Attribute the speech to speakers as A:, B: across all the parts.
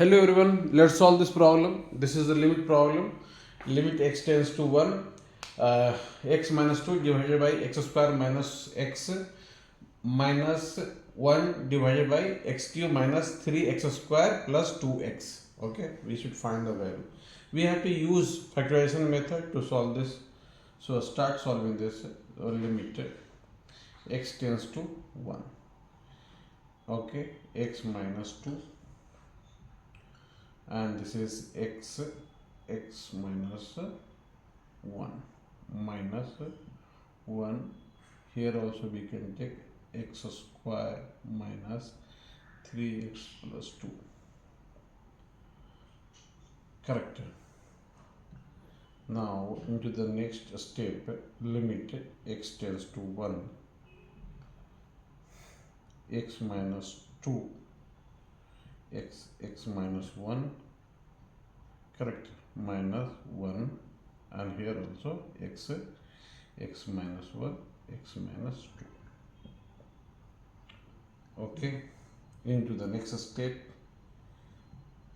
A: Hello everyone, let's solve this problem. This is the limit problem. Limit x tends to 1, x minus 2 divided by x square minus x minus 1 divided by x cube minus 3x square plus 2x. Okay, we should find the value. We have to use factorization method to solve this. So start solving this limit x tends to 1. Okay, x minus 2. And this is x minus 1 minus 1. Here also we can take x square minus 3x plus 2. Correct. Now into the next step, limit x tends to 1, x minus 2, x minus 1, correct, minus 1, and here also x minus 1, x minus 2. Okay, into the next step,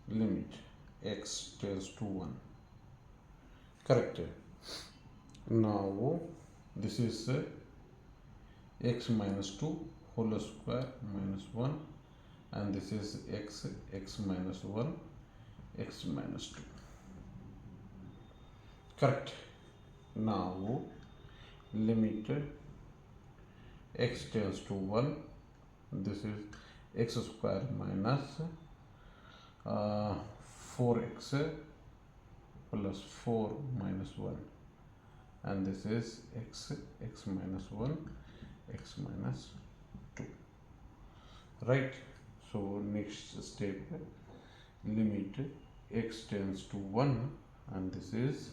A: limit x tends to 1, correct. Now this is x minus 2 whole square minus 1, and this is x minus 1, x minus 2. Correct. Now limit x tends to 1. This is x square minus 4x plus 4 minus 1, and this is x minus 1, x minus 2. Right. So next step, limit x tends to 1, and this is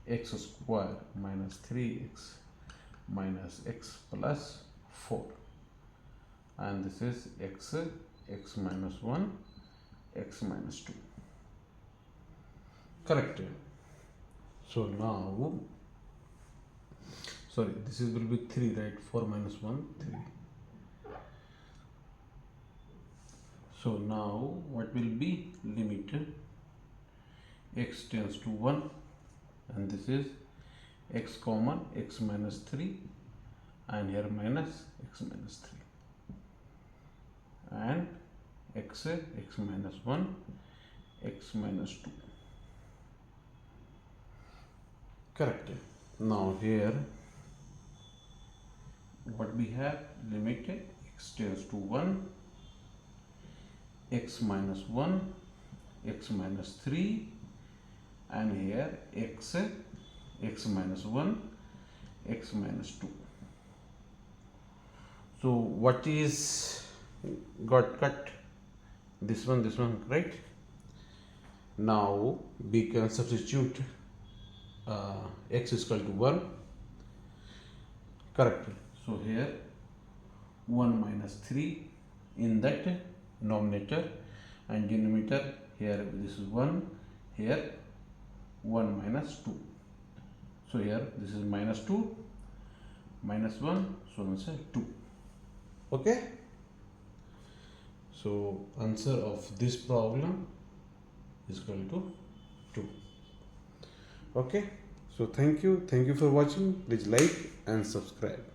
A: x square minus 3x minus x plus 4, and this is x minus 1, x minus 2. Correct. So now, sorry, this is will be 3, right? 4 minus 1, 3. So now what will be limit x tends to 1, and this is x common, x minus 3, and here minus x minus 3, and x minus 1, x minus 2. Correct. Now here what we have, limit x tends to 1, x minus 1, x minus 3, and here x minus 1, x minus 2. So what is got cut? This one, right? Now we can substitute x is equal to 1. Correct. So here 1 minus 3 in that denominator, and denominator here this is 1, here 1 minus 2. So here this is minus 2, minus 1, so answer 2. Okay. So answer of this problem is equal to 2. Okay. So thank you for watching. Please like and subscribe.